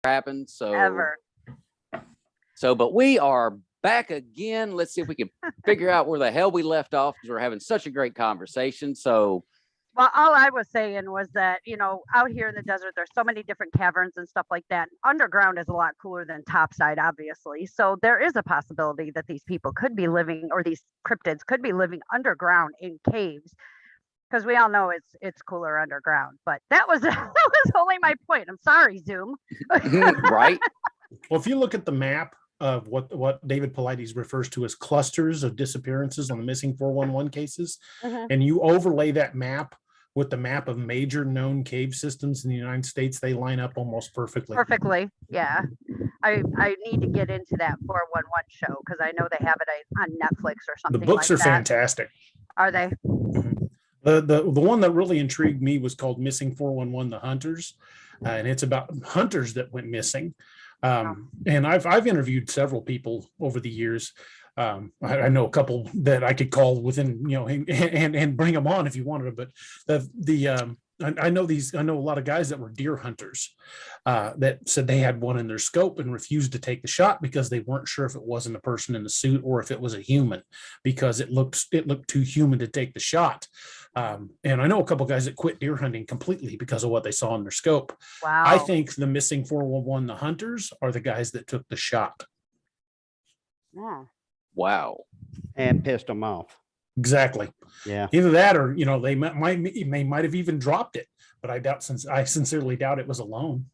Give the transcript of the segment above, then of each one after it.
happened. So Ever. but we are back again. Let's see if we can figure out where the hell we left off, because we're having such a great conversation. So Well, all I was saying was that, out here in the desert, there's so many different caverns and stuff like that. Underground is a lot cooler than topside, obviously. So there is a possibility that these people could be living, or these cryptids could be living underground in caves, because we all know it's cooler underground. But that was that was only my point. I'm sorry, Zoom. right. Well, if you look at the map of what David Paulides refers to as clusters of disappearances on the missing 411 cases, and you overlay that map with the map of major known cave systems in the United States, they line up almost perfectly. Perfectly, yeah. I need to get into that 411 show, because I know they have it on Netflix or something. The books like are that. fantastic. Are they? The one that really intrigued me was called Missing 411: The Hunters, and it's about hunters that went missing. And I've interviewed several people over the years. I know a couple that I could call within, and bring them on if you wanted to. But I know a lot of guys that were deer hunters that said they had one in their scope and refused to take the shot because they weren't sure if it wasn't a person in the suit or if it was a human, because it looked too human to take the shot. And I know a couple guys that quit deer hunting completely because of what they saw in their scope. Wow. I think the Missing 411, the hunters, are the guys that took the shot. Yeah. Wow. And pissed them off. Exactly. Yeah. Either that, or they might have even dropped it, but I sincerely doubt it was alone.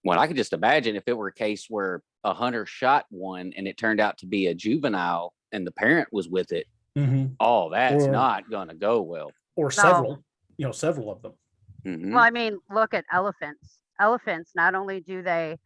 Well, I could just imagine if it were a case where a hunter shot one and it turned out to be a juvenile and the parent was with it. Oh, that's not gonna go well. Or several of them. Well, I mean, look at elephants. Elephants, not only do they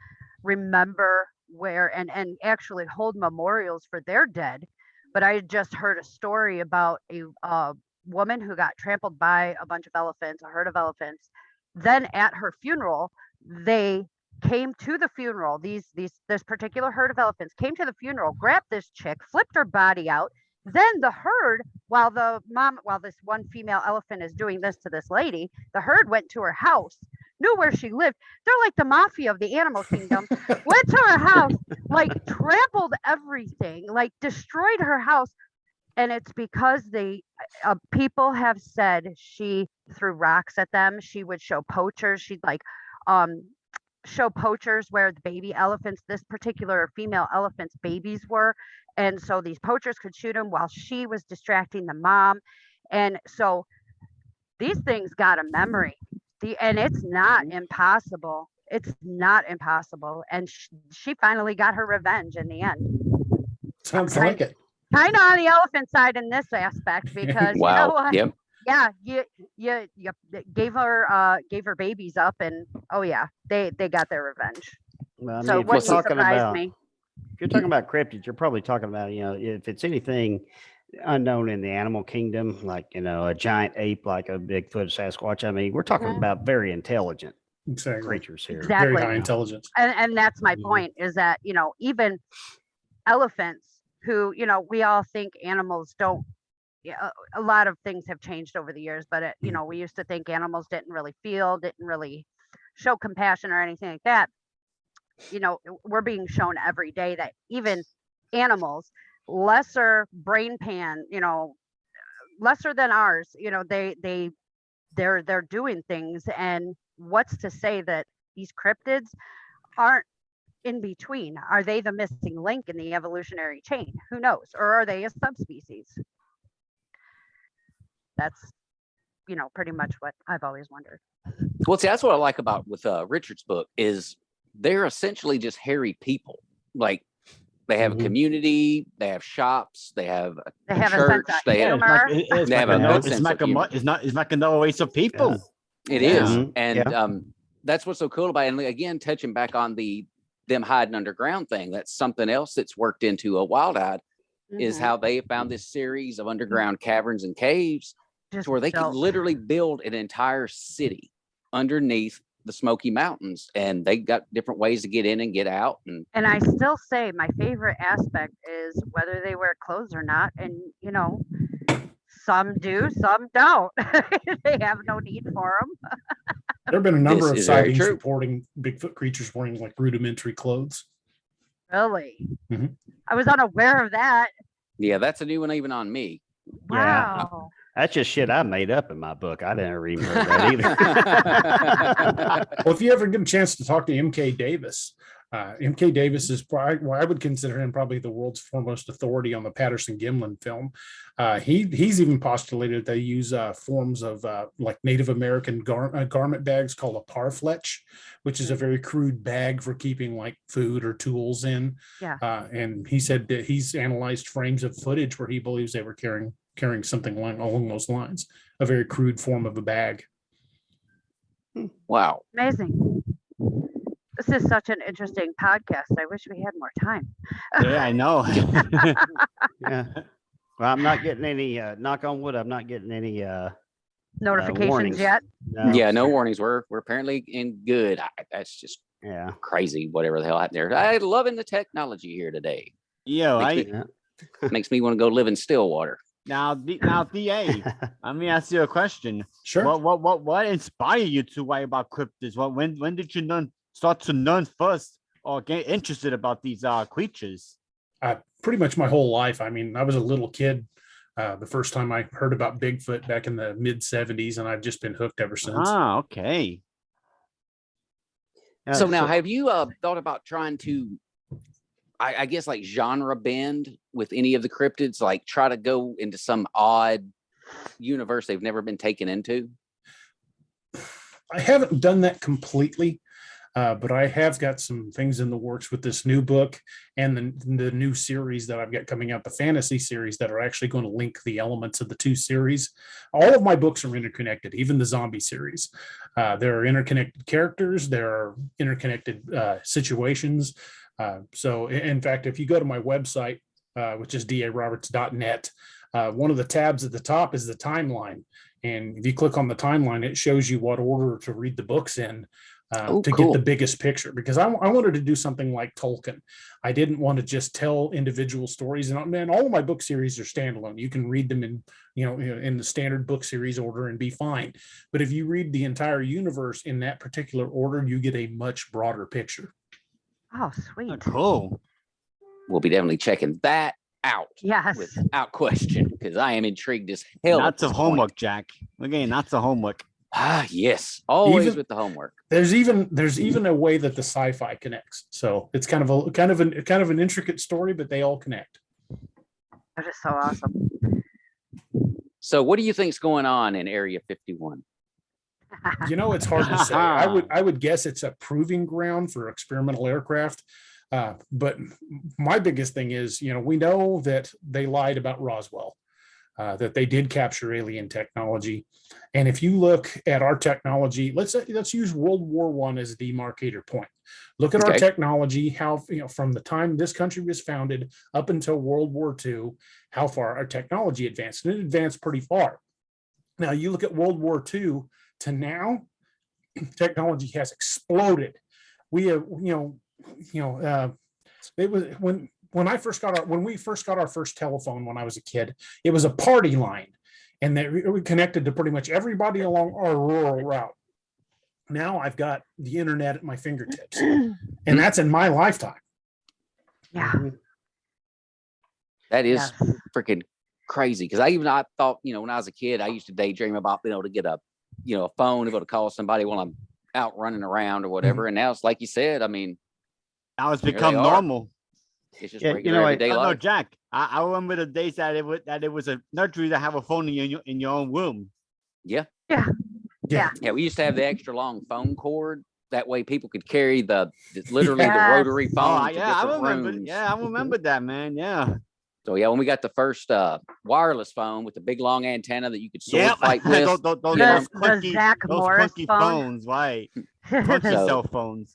remember where and actually hold memorials for their dead, but I just heard a story about a woman who got trampled by a bunch of elephants, a herd of elephants. Then at her funeral, they came to the funeral. This particular herd of elephants came to the funeral, grabbed this chick, flipped her body out. Then the herd, while this one female elephant is doing this to this lady, the herd went to her house, knew where she lived. They're like the mafia of the animal kingdom. Went to her house, like trampled everything, like destroyed her house. And it's because people have said she threw rocks at them. She would show poachers. She'd show poachers where the baby elephants, this particular female elephant's babies were. And so these poachers could shoot them while she was distracting the mom. And so these things got a memory. And it's not impossible. It's not impossible. And she finally got her revenge in the end. Sounds like it. Kind of on the elephant side in this aspect, because wow. You know what? Yep. Yeah, you gave her babies up, and oh yeah, they got their revenge. Well, I mean, So if what you're talking surprised about, me? if you're talking about cryptids, you're probably talking about, if it's anything unknown in the animal kingdom, like, a giant ape, like a Bigfoot, Sasquatch. I mean, we're talking about very intelligent creatures here. Exactly. Very high intelligence. And that's my point, is that, even elephants who, we all think animals don't, a lot of things have changed over the years, but we used to think animals didn't really feel, didn't really show compassion or anything like that. We're being shown every day that even animals, lesser brain pan, lesser than ours, they're doing things. And what's to say that these cryptids aren't in between? Are they the missing link in the evolutionary chain? Who knows? Or are they a subspecies? That's pretty much what I've always wondered. Well, see, that's what I like about with Richard's book, is they're essentially just hairy people. Like, they have a community, they have shops, they have a church, they have it's not gonna always of people. It is. And that's what's so cool about it. And again, touching back on them hiding underground thing, that's something else that's worked into a Wild Eyed, is how they found this series of underground caverns and caves to where they could literally build an entire city underneath the Smoky Mountains, and they got different ways to get in and get out. And I still say my favorite aspect is whether they wear clothes or not. And some do, some don't. They have no need for them. There have been a number This of is very sightings true. reporting Bigfoot creatures wearing like rudimentary clothes. Really? Mhm. I was unaware of that. Yeah, that's a new one even on me. Yeah. Wow. That's just shit I made up in my book. I didn't even heard that either. Well, if you ever get a chance to talk to M.K. Davis, M.K. Davis is probably, well, I would consider him probably the world's foremost authority on the Patterson-Gimlin film. He's even postulated they use forms of like Native American garment bags called a parfletch, which is a very crude bag for keeping like food or tools in. Yeah. And he said that he's analyzed frames of footage where he believes they were carrying something along those lines, a very crude form of a bag. Wow. Amazing. This is such an interesting podcast. I wish we had more time. Yeah, I know. Yeah. Well, I'm not getting any, knock on wood, I'm not getting any Notifications warnings. yet? No. Yeah, no warnings. We're apparently in good. That's just Yeah. crazy. Whatever the hell happened there. I'm loving the technology here today. Yo, Makes me want to go live in Stillwater. now, DA, let me ask you a question. Sure. What inspired you to write about cryptids? When did you start to learn first or get interested about these creatures? Pretty much my whole life. I mean, I was a little kid the first time I heard about Bigfoot back in the mid 70s, and I've just been hooked ever since. Ah, okay. So now, have you thought about trying to, I guess, like genre bend with any of the cryptids, like try to go into some odd universe they've never been taken into? I haven't done that completely, but I have got some things in the works with this new book and the new series that I've got coming out, the fantasy series, that are actually going to link the elements of the two series. All of my books are interconnected, even the zombie series. There are interconnected characters, there are interconnected situations. So in fact, if you go to my website, which is daroberts.net, one of the tabs at the top is the timeline. And if you click on the timeline, it shows you what order to read the books in get the biggest picture, because I wanted to do something like Tolkien. I didn't want to just tell individual stories, and man, all of my book series are standalone. You can read them in, in the standard book series order and be fine. But if you read the entire universe in that particular order, you get a much broader picture. Oh, sweet. Cool. We'll be definitely checking that out. Yes. Without question, because I am intrigued as hell. Lots of homework, Jack. Again, lots of homework. Ah, yes, always with the homework. There's even a way that the sci-fi connects. So it's kind of an intricate story, but they all connect. That is so awesome. So what do you think's going on in Area 51? It's hard to say. I would guess it's a proving ground for experimental aircraft. But my biggest thing is, we know that they lied about Roswell, that they did capture alien technology. And if you look at our technology, let's use World War I as a demarcator point. Look at our technology, how, from the time this country was founded up until World War II, how far our technology advanced. And it advanced pretty far. Now you look at World War II to now, technology has exploded. We have, it was when we first got our first telephone when I was a kid, it was a party line, and we connected to pretty much everybody along our rural route. Now I've got the internet at my fingertips, and that's in my lifetime. Yeah. That is freaking crazy. Because I thought, when I was a kid, I used to daydream about being able to get a phone, able to call somebody while I'm out running around or whatever. And now it's like you said, I mean, now it's become normal. It's just regular everyday life. No, Jack. I remember the days that it was a luxury to have a phone in your own room. Yeah. Yeah. Yeah. Yeah. We used to have the extra long phone cord. That way people could carry the rotary phone. Oh, yeah, I remember. Rooms. Yeah, I remember that, man. Yeah. So when we got the first wireless phone with the big long antenna that you could sword fight with, those Zach Morris funky phones, right? Funky cell phones.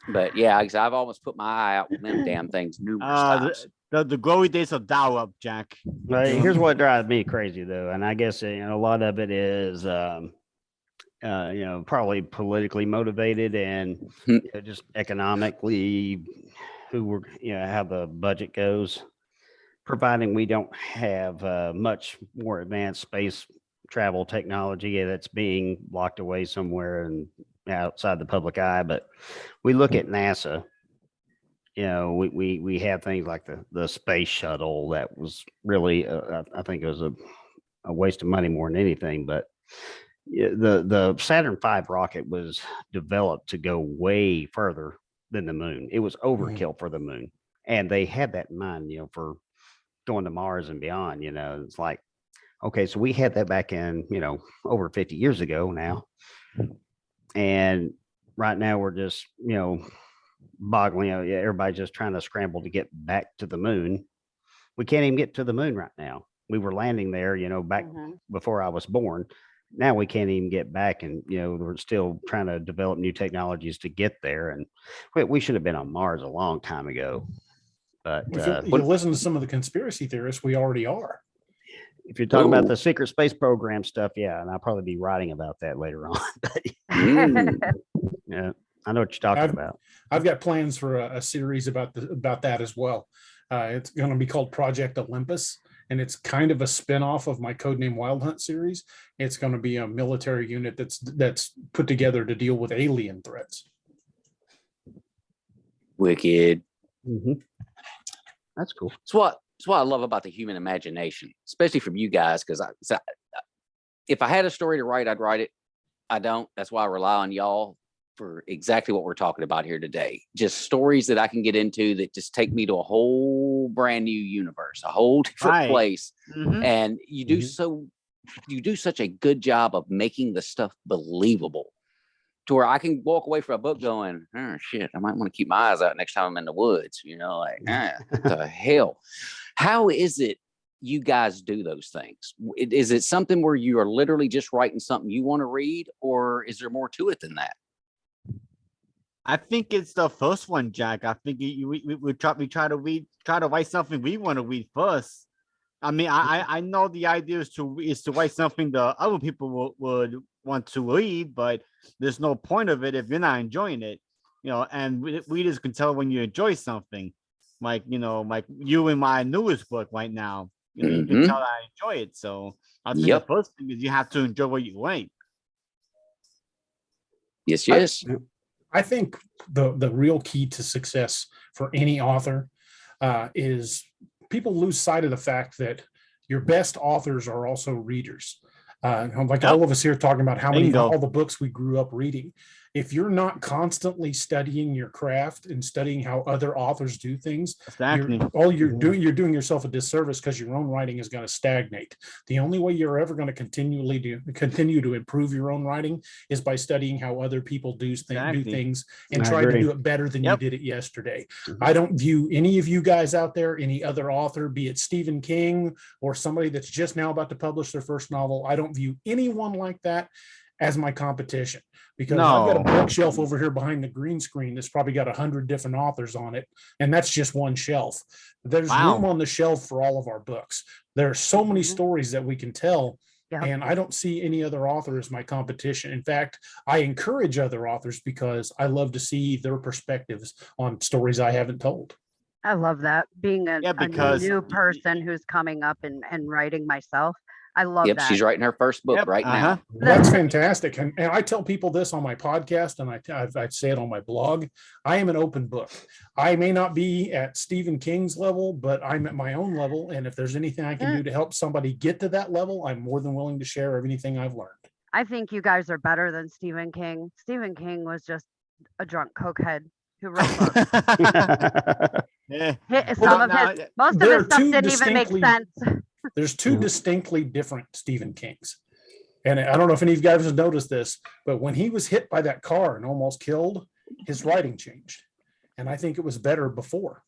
But yeah, I've almost put my eye out with them damn things numerous times. The glory days of dial-up, Jack. Right. Here's what drives me crazy, though, and I guess a lot of it is, probably politically motivated and just economically, how the budget goes. Providing we don't have much more advanced space travel technology that's being locked away somewhere and outside the public eye. But we look at NASA. We have things like the space shuttle that was really, I think it was a waste of money more than anything. But the Saturn V rocket was developed to go way further than the moon. It was overkill for the moon, and they had that in mind, for going to Mars and beyond. It's like, okay, so we had that back in, over 50 years ago now, and right now we're just, boggling. Everybody's just trying to scramble to get back to the moon. We can't even get to the moon right now. We were landing there, back before I was born. Now we can't even get back, and we're still trying to develop new technologies to get there. And we should have been on Mars a long time ago. But if you listen to some of the conspiracy theorists, we already are. If you're talking about the secret space program stuff, yeah, and I'll probably be writing about that later on. Yeah, I know what you're talking about. I've got plans for a series about that as well. It's going to be called Project Olympus, and it's kind of a spin-off of my Codename Wild Hunt series. It's going to be a military unit that's put together to deal with alien threats. Wicked. That's cool. It's what I love about the human imagination, especially from you guys, because if I had a story to write, I'd write it. I don't. That's why I rely on y'all for exactly what we're talking about here today. Just stories that I can get into that just take me to a whole brand new universe, a whole different place. And you do such a good job of making the stuff believable to where I can walk away from a book going, oh shit, I might want to keep my eyes out next time I'm in the woods, what the hell? How is it you guys do those things? Is it something where you are literally just writing something you want to read, or is there more to it than that? I think it's the first one, Jack. I think we try to write something we want to read first. I mean, I know the idea is to write something the other people would want to read, but there's no point of it if you're not enjoying it, and readers can tell when you enjoy something. Like you in my newest book right now, you can tell I enjoy it. So I think the first thing is you have to enjoy what you write. Yes. I think the real key to success for any author is people lose sight of the fact that your best authors are also readers. All of us here talking about all the books we grew up reading. If you're not constantly studying your craft and studying how other authors do things, you're doing yourself a disservice, because your own writing is going to stagnate. The only way you're ever going to continue to improve your own writing is by studying how other people do things and try to do it better than you did it yesterday. I don't view any of you guys out there, any other author, be it Stephen King or somebody that's just now about to publish their first novel, I don't view anyone like that as my competition, because I've got a bookshelf over here behind the green screen that's probably got 100 different authors on it, and that's just one shelf. There's room on the shelf for all of our books. There are so many stories that we can tell, and I don't see any other author as my competition. In fact, I encourage other authors because I love to see their perspectives on stories I haven't told. I love that, being a new person who's coming up and writing myself. I love that. She's writing her first book right now. That's fantastic. And I tell people this on my podcast, and I say it on my blog. I am an open book. I may not be at Stephen King's level, but I'm at my own level. And if there's anything I can do to help somebody get to that level, I'm more than willing to share anything I've learned. I think you guys are better than Stephen King. Stephen King was just a drunk cokehead who wrote books. Most of his stuff didn't even make sense. There's two distinctly different Stephen Kings. And I don't know if any of you guys have noticed this, but when he was hit by that car and almost killed, his writing changed. And I think it was better before.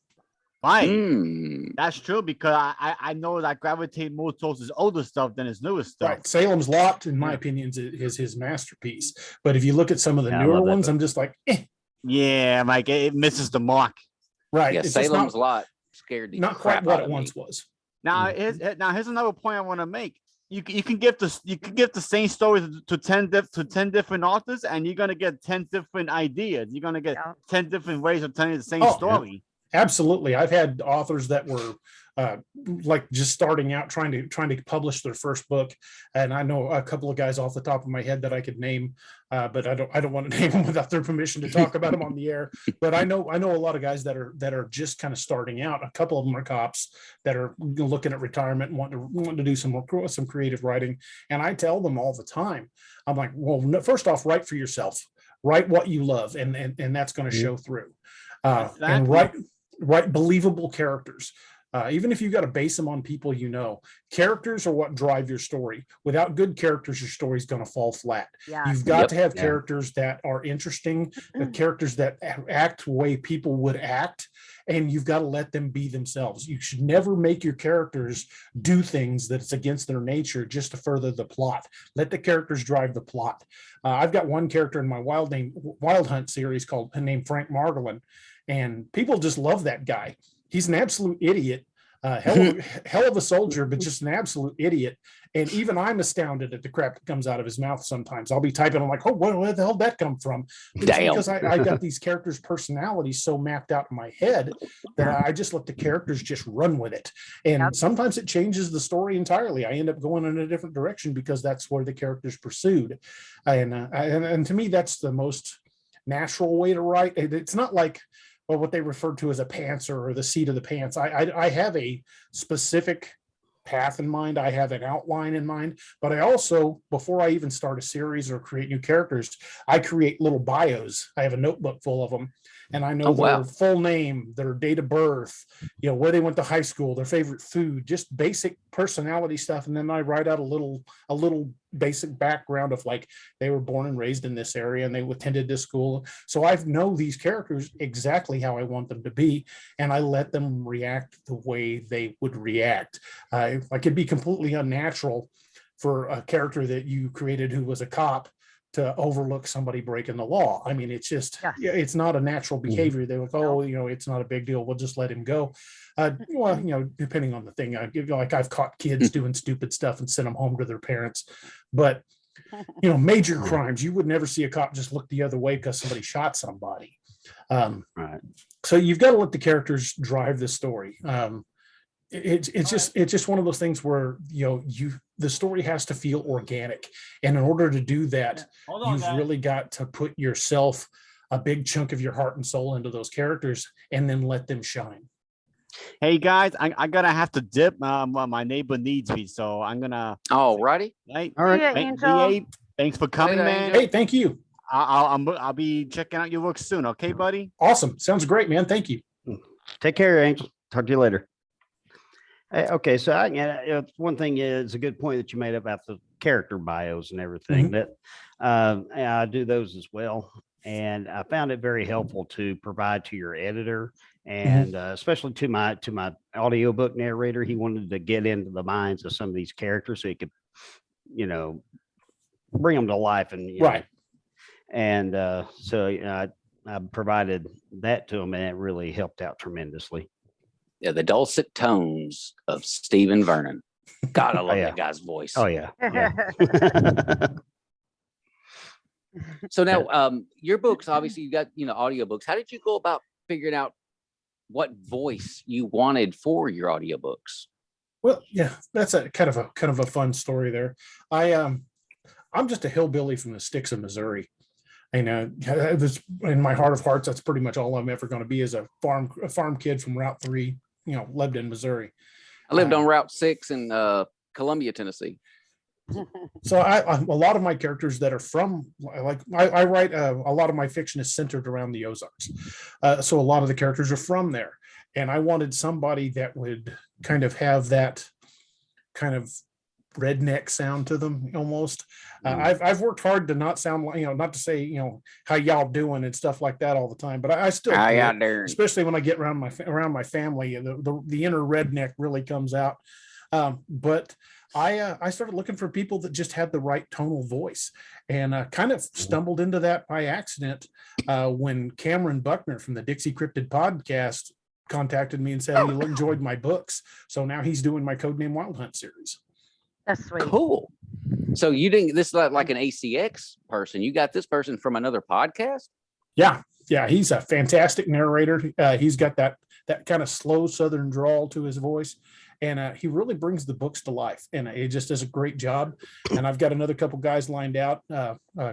Fine. That's true, because I know that I gravitate more towards his older stuff than his newest stuff. Right. Salem's Lot, in my opinion, is his masterpiece. But if you look at some of the newer ones, I'm just like, Yeah, Mike, it misses the mark. Right. Yeah, Salem's Lot scared the not quite what it once was. Now, here's another point I want to make. You can give the same story to 10 different authors, and you're gonna get 10 different ideas. You're gonna get 10 different ways of telling the same story. Absolutely. I've had authors that were like just starting out, trying to publish their first book. And I know a couple of guys off the top of my head that I could name, but I don't want to name them without their permission to talk about them on the air. But I know a lot of guys that are just kind of starting out. A couple of them are cops that are looking at retirement and wanting to do some creative writing. And I tell them all the time, I'm like, well, first off, write for yourself, write what you love, and that's going to show through. And write believable characters. Even if you got to base them on people, characters are what drive your story. Without good characters, your story's going to fall flat. You've got to have characters that are interesting, characters that act the way people would act, and you've got to let them be themselves. You should never make your characters do things that's against their nature just to further the plot. Let the characters drive the plot. I've got one character in my Wild Hunt series named Frank Margolin, and people just love that guy. He's an absolute idiot, hell of a soldier, but just an absolute idiot. And even I'm astounded at the crap that comes out of his mouth sometimes. I'll be typing, I'm like, oh, where the hell did that come from? Because I got these characters' personalities so mapped out in my head that I just let the characters just run with it. And sometimes it changes the story entirely. I end up going in a different direction because that's where the characters pursued. And to me, that's the most natural way to write. It's not like what they refer to as a pantser or the seat of the pants. I have a specific path in mind. I have an outline in mind, but I also, before I even start a series or create new characters, I create little bios. I have a notebook full of them, and I know their full name, their date of birth, where they went to high school, their favorite food, just basic personality stuff. And then I write out a little basic background of like they were born and raised in this area and they attended this school. So I know these characters exactly how I want them to be, and I let them react the way they would react. I could be completely unnatural for a character that you created who was a cop to overlook somebody breaking the law. I mean, it's just, it's not a natural behavior. They're like, oh, it's not a big deal. We'll just let him go. Depending on the thing, I've caught kids doing stupid stuff and sent them home to their parents. But, major crimes, you would never see a cop just look the other way because somebody shot somebody. Right. So you've got to let the characters drive the story. It's just one of those things where the story has to feel organic, and in order to do that, you've really got to put yourself, a big chunk of your heart and soul, into those characters, and then let them shine. Hey guys, I'm gonna have to dip. My neighbor needs me, so I'm gonna. Alrighty. Right. All right. Angel. Thanks for coming, man. Hey, thank you. I'll be checking out your work soon. Okay, buddy. Awesome. Sounds great, man. Thank you. Take care, Angel. Talk to you later. Okay, so one thing is a good point that you made about the character bios and everything. That I do those as well, and I found it very helpful to provide to your editor, and especially to my audiobook narrator. He wanted to get into the minds of some of these characters so he could, bring them to life, and right. And so I provided that to him, and it really helped out tremendously. Yeah, the dulcet tones of Stephen Vernon. God, I love that guy's voice. Oh yeah. So now, your books, obviously, you got audiobooks. How did you go about figuring out what voice you wanted for your audiobooks? Well, yeah, that's a kind of a fun story there. I'm just a hillbilly from the sticks of Missouri. And in my heart of hearts, that's pretty much all I'm ever going to be, is a farm kid from Route 3, Lebanon, Missouri. I lived on Route 6 in Columbia, Tennessee. So a lot of my characters that are from, I write a lot of my fiction is centered around the Ozarks. So a lot of the characters are from there. And I wanted somebody that would kind of have that kind of redneck sound to them almost. I've worked hard to not sound like, not to say, how y'all doing and stuff like that all the time, but I still, especially when I get around my family, the inner redneck really comes out. But I started looking for people that just had the right tonal voice, and kind of stumbled into that by accident when Cameron Buckner from the Dixie Cryptid podcast contacted me and said he enjoyed my books. So now he's doing my Codename Wild Hunt series. That's sweet. Cool. So you didn't, this is like an ACX person. You got this person from another podcast? Yeah. He's a fantastic narrator. He's got that that kind of slow Southern drawl to his voice. And he really brings the books to life, and it just does a great job. And I've got another couple guys lined out.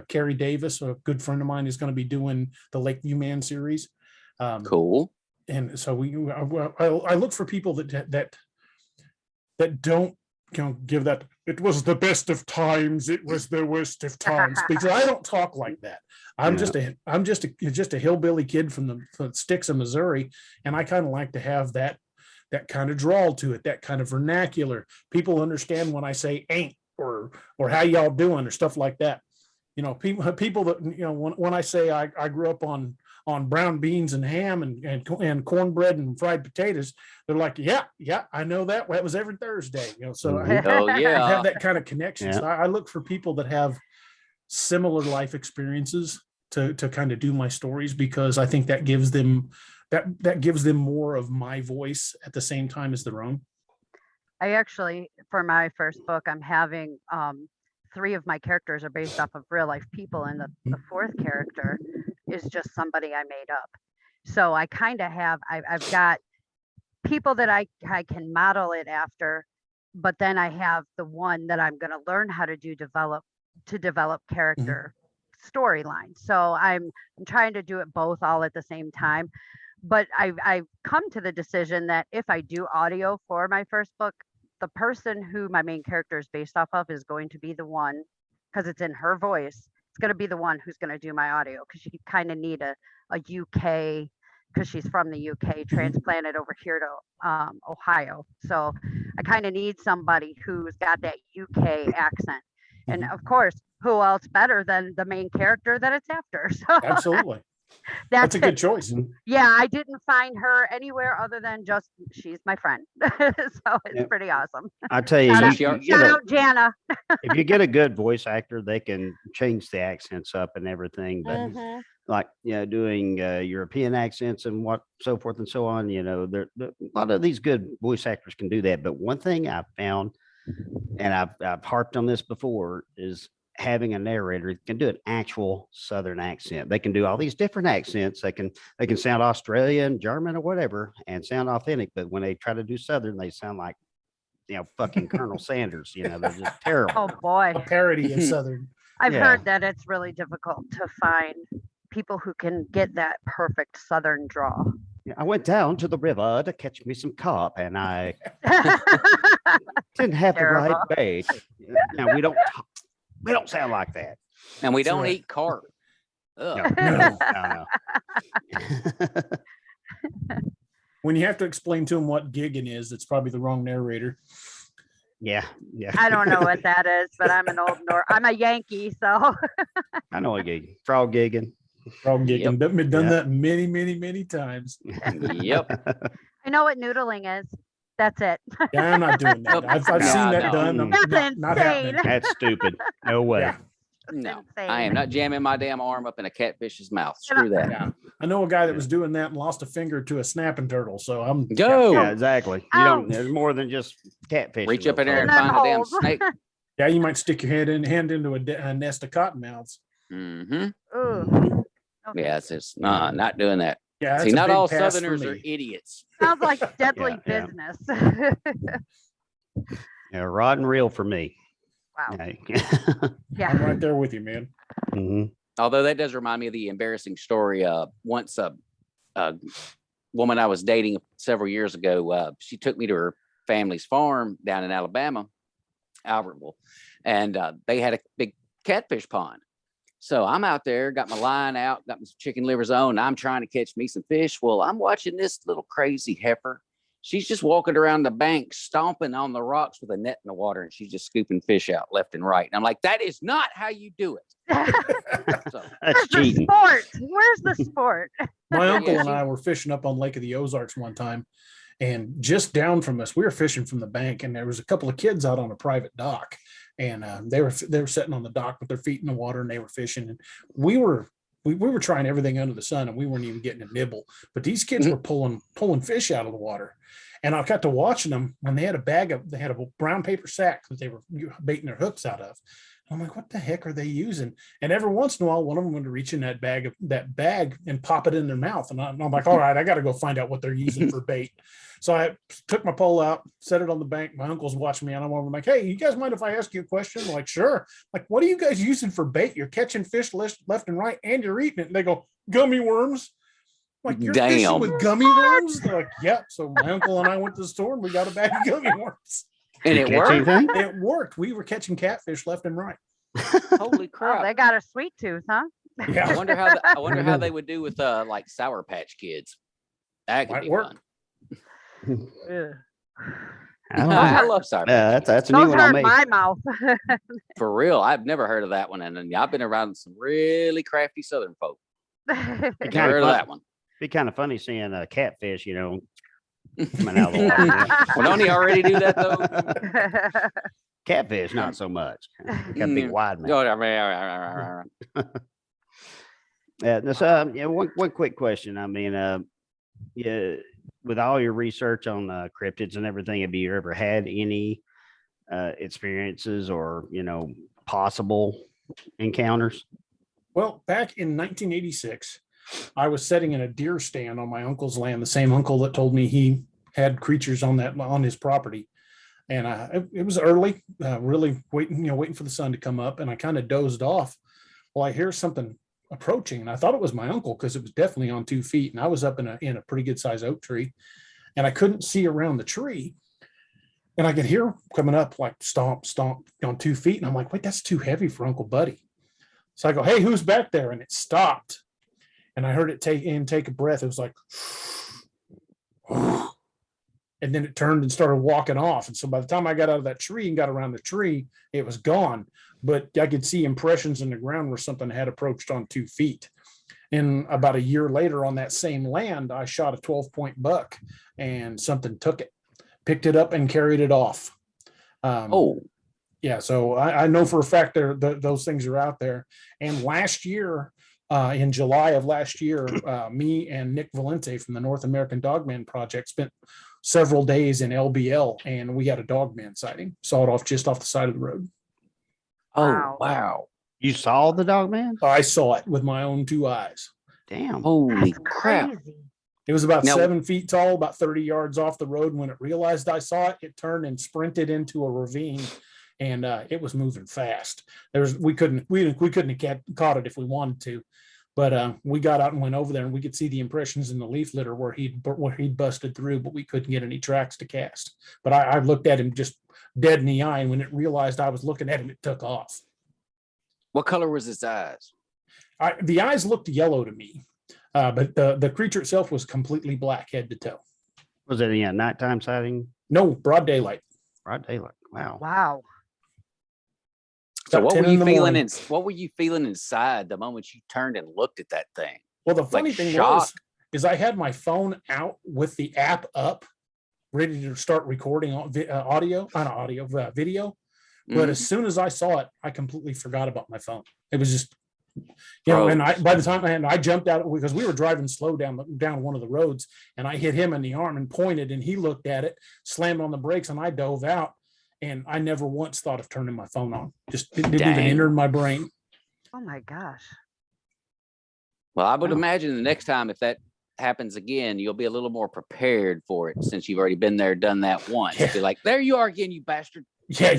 Carrie Davis, a good friend of mine, is going to be doing the Lakeview Man series. Cool. And so I look for people that don't give that. It was the best of times. It was the worst of times, because I don't talk like that. I'm just a hillbilly kid from the sticks of Missouri, and I kind of like to have that kind of drawl to it, that kind of vernacular. People understand when I say ain't or how y'all doing or stuff like that. People that, when I say I grew up on brown beans and ham and cornbread and fried potatoes, they're like, yeah, I know that. That was every Thursday. So I have that kind of connection. So I look for people that have similar life experiences to kind of do my stories, because I think that gives them more of my voice at the same time as their own. I actually, for my first book, I'm having 3 of my characters are based off of real life people, and the 4th character is just somebody I made up. So I kind of have, I've got people that I can model it after, but then I have the one that I'm going to learn how to develop character storyline. So I'm trying to do it both all at the same time. But I've come to the decision that if I do audio for my first book, the person who my main character is based off of is going to be the one, because it's in her voice, it's going to be the one who's going to do my audio, because you kind of need a UK, because she's from the UK, transplanted over here to Ohio. So I kind of need somebody who's got that UK accent. And of course, who else better than the main character that it's after? So Absolutely. That's a good choice. Yeah, I didn't find her anywhere other than just she's my friend. So it's pretty awesome. I tell you, shout out Jana. If you get a good voice actor, they can change the accents up and everything. But like, doing European accents and so forth and so on, a lot of these good voice actors can do that. But one thing I've found, and I've harped on this before, is having a narrator can do an actual Southern accent. They can do all these different accents. They can sound Australian, German, or whatever, and sound authentic. But when they try to do Southern, they sound like, fucking Colonel Sanders. They're just terrible. Oh boy, a parody of Southern. I've heard that it's really difficult to find people who can get that perfect Southern draw. I went down to the river to catch me some carp, and I didn't have the right bait. Now we don't sound like that, and we don't eat carp. No. When you have to explain to them what gigging is, it's probably the wrong narrator. Yeah. I don't know what that is, but I'm I'm a Yankee, so I know a gig. Frog gigging. Yep. Done that many, many, many times. Yep. I know what noodling is. That's it. Yeah, I'm not doing that. I've seen that done. That's not insane. That's stupid. No way. Yeah. No, I am not jamming my damn arm up in a catfish's mouth. Screw that. Yeah. I know a guy that was doing that and lost a finger to a snapping turtle. So I'm go. Yeah, exactly. You don't. There's more than just catfish. Reach up in there and find the damn snake. Yeah, you might stick your hand into a nest of cottonmouths. Ooh. Okay. Yeah, it's not doing that. Yeah, see, not all Southerners are idiots. Sounds like deadly business. Yeah, rod and reel for me. Wow. Yeah, I'm right there with you, man. Mm-hmm. Although that does remind me of the embarrassing story. Once a woman I was dating several years ago, she took me to her family's farm down in Alabama, Albertville, and they had a big catfish pond. So I'm out there, got my line out, got my chicken livers on. I'm trying to catch me some fish. Well, I'm watching this little crazy heifer. She's just walking around the bank, stomping on the rocks with a net in the water, and she's just scooping fish out left and right. And I'm like, that is not how you do it. So, that's cheating. Sport. Where's the sport? My uncle and I were fishing up on Lake of the Ozarks one time, and just down from us, we were fishing from the bank, and there was a couple of kids out on a private dock, and they were sitting on the dock with their feet in the water, and they were fishing, and we were trying everything under the sun, and we weren't even getting a nibble. But these kids were pulling fish out of the water. And I got to watching them when they had a brown paper sack that they were baiting their hooks out of. I'm like, what the heck are they using? And every once in a while, one of them would reach in that bag and pop it in their mouth. And I'm like, all right, I got to go find out what they're using for bait. So I took my pole out, set it on the bank. My uncle's watching me, and I'm like, hey, you guys mind if I ask you a question? I'm like, sure. Like, what are you guys using for bait? You're catching fish left and right, and you're eating it. And they go, gummy worms. I'm like, you're fishing with gummy worms? They're like, yeah. So my uncle and I went to the store and we got a bag of gummy worms. And it worked. It worked. We were catching catfish left and right. Holy crap! Oh, they got a sweet tooth, huh? Yeah. I wonder how they would do with like Sour Patch Kids. That could be work. fun. I I love Sour Patch Kids. that's a new Those one on hurt me. my mouth. For real. I've never heard of that one, and I've been around some really crafty Southern folk. Never heard of that one. Be kind of funny seeing a catfish, coming out of the water. Well, don't he already do that though? Catfish, not so much. Got a big wide mouth. One quick question. I mean, with all your research on cryptids and everything, have you ever had any experiences or possible encounters? Well, back in 1986, I was sitting in a deer stand on my uncle's land, the same uncle that told me he had creatures on his property. And it was early, really waiting for the sun to come up, and I kind of dozed off. Well, I hear something approaching, and I thought it was my uncle because it was definitely on 2 feet, and I was up in a pretty good size oak tree, and I couldn't see around the tree, and I could hear coming up like stomp, stomp on 2 feet, and I'm like, wait, that's too heavy for Uncle Buddy. So I go, hey, who's back there? And it stopped, and I heard it take a breath. It was like. And then it turned and started walking off. And so by the time I got out of that tree and got around the tree, it was gone. But I could see impressions in the ground where something had approached on 2 feet. And about a year later on that same land, I shot a 12-point buck and something took it, picked it up and carried it off. Yeah. So I know for a fact those things are out there. And last year, in July of last year, me and Nick Valente from the North American Dogman Project spent several days in LBL, and we had a dogman sighting. Saw it just off the side of the road. Oh, wow. You saw the dogman? I saw it with my own 2 eyes. Damn. Holy That's crap. crazy. It was about 7 feet tall, about 30 yards off the road. When it realized I saw it, it turned and sprinted into a ravine, and it was moving fast. We couldn't have caught it if we wanted to. But we got out and went over there, and we could see the impressions in the leaf litter where he'd busted through, but we couldn't get any tracks to cast. But I looked at him just dead in the eye, and when it realized I was looking at him, it took off. What color was his eyes? The eyes looked yellow to me, but the creature itself was completely black head to toe. Was it a nighttime sighting? No, broad daylight. Broad daylight. Wow. Wow. So About what 10 were you in the feeling morning. what were you feeling inside the moment you turned and looked at that thing? Well, the funny thing shock? is I had my phone out with the app up, ready to start recording video. But as soon as I saw it, I completely forgot about my phone. It was just, and by the time I jumped out because we were driving slow down one of the roads, and I hit him in the arm and pointed, and he looked at it, slammed on the brakes, and I dove out. And I never once thought of turning my phone on. Just didn't even enter my brain. Oh my gosh. Well, I would imagine the next time if that happens again, you'll be a little more prepared for it since you've already been there, done that once. Yeah. Be like, there you are again, you bastard. Yeah.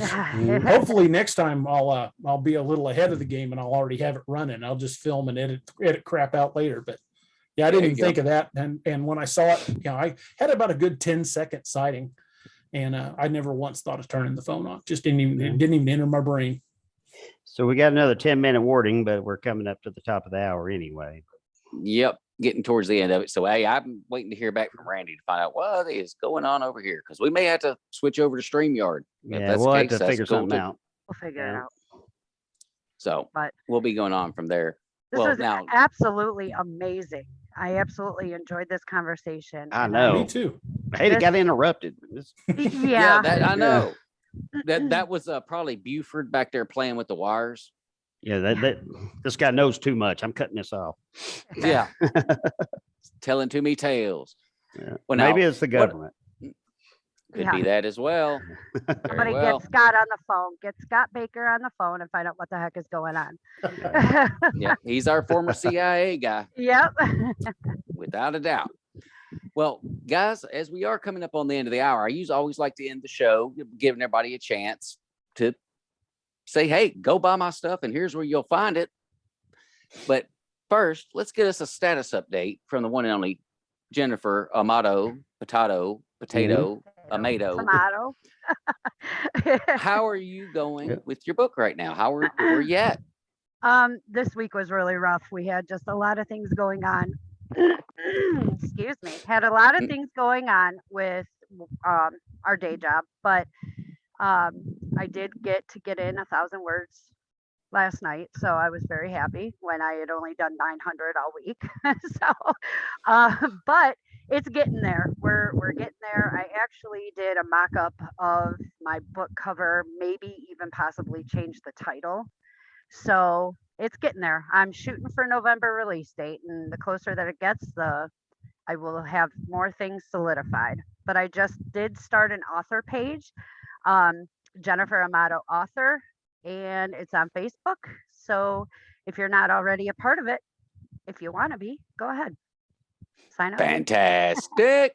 Hopefully next time I'll be a little ahead of the game and I'll already have it running. I'll just film and edit crap out later. But yeah, I didn't even think of that. And when I saw it, I had about a good 10-second sighting. And I never once thought of turning the phone off. Just it didn't even enter my brain. So we got another 10-minute warning, but we're coming up to the top of the hour anyway. Yep, getting towards the end of it. So hey, I'm waiting to hear back from Randy to find out what is going on over here because we may have to switch over to StreamYard. Yeah, we'll have to figure something out. We'll figure it out. So But we'll be going on from there. this was absolutely amazing. I absolutely enjoyed this conversation. I know. Me too. I hate it got interrupted. Yeah. I know. That was probably Buford back there playing with the wires. Yeah, that this guy knows too much. I'm cutting this off. Could be that as well. Very Somebody well. get Scott on the phone. Get Scott Baker on the phone and find out what the heck is going on. Yeah, he's our former CIA guy, Yep. without a doubt. Well, guys, as we are coming up on the end of the hour, I always like to end the show giving everybody a chance to say, hey, go buy my stuff and here's where you'll find it. But first, let's get us a status update from the one and only Jennifer Amato, Potato, Amato. Tomato. How are you going with your book right now? Where are you at? This week was really rough. We had just a lot of things going on. Excuse me. Had a lot of things going on with our day job, but I did get in 1,000 words last night, so I was very happy when I had only done 900 all week. So, but it's getting there. We're getting there. I actually did a mock-up of my book cover, maybe even possibly change the title. So it's getting there. I'm shooting for November release date, and the closer that it gets, I will have more things solidified. But I just did start an author page, Jennifer Amato author, and it's on Facebook. So if you're not already a part of it, if you want to be, go ahead. Sign up. Fantastic.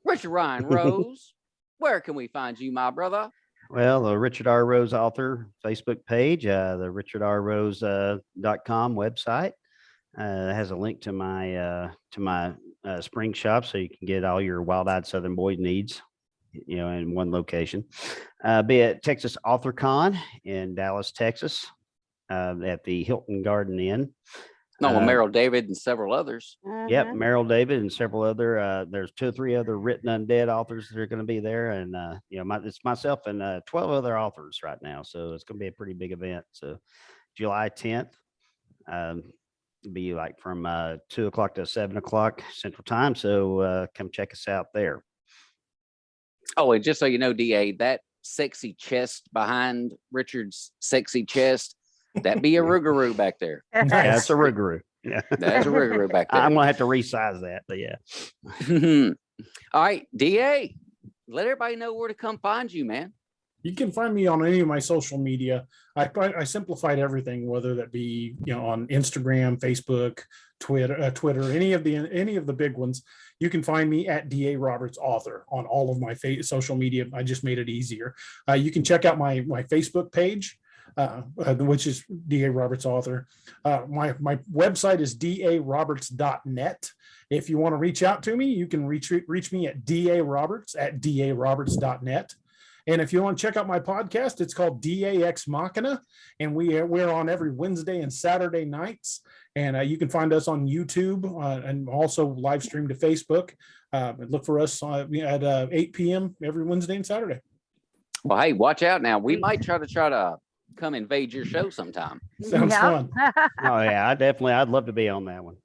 Richard Ryan Rose, where can we find you, my brother? Well, the Richard R. Rose author Facebook page, the richardrarose.com website has a link to my spring shop, so you can get all your wild-eyed Southern boy needs, in one location. Be at Texas Author Con in Dallas, Texas, at the Hilton Garden Inn. No, with Merrill David and several others. Yep, Merrill David and several other. There's 2 or 3 other written undead authors that are going to be there, and it's myself and 12 other authors right now. So it's going to be a pretty big event. So July 10th, be like from 2 o'clock to 7 o'clock Central Time. So come check us out there. Oh, and just so you know, DA, that sexy chest behind Richard's sexy chest, that be a Rougarou back there. Yeah, that's a Rougarou. Yeah, that's a Rougarou back there. I'm gonna have to resize that, but yeah. All right, DA, let everybody know where to come find you, man. You can find me on any of my social media. I simplified everything, whether that be on Instagram, Facebook, Twitter, any of the big ones. You can find me at DA Roberts Author on all of my social media. I just made it easier. You can check out my Facebook page, which is DA Roberts Author. My website is daroberts.net. If you want to reach out to me, you can reach me at daroberts@daroberts.net. And if you want to check out my podcast, it's called DAX Machina, and we're on every Wednesday and Saturday nights. And you can find us on YouTube and also live stream to Facebook. Look for us at 8 p.m. every Wednesday and Saturday. Well, hey, watch out now. We might try to come invade your show sometime. Sounds fun. Oh yeah, I'd love to be on that one.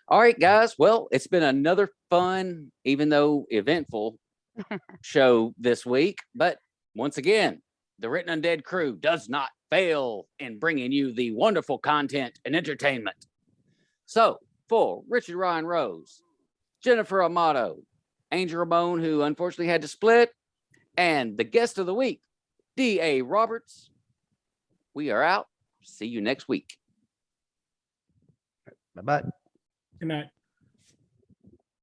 All right, guys. Well, it's been another fun, even though eventful show this week. But once again, the Written Undead crew does not fail in bringing you the wonderful content and entertainment. So for Richard Ryan Rose, Jennifer Amato, Angel Ramon, who unfortunately had to split, and the guest of the week, D.A. Roberts, we are out. See you next week. Bye-bye. Good night.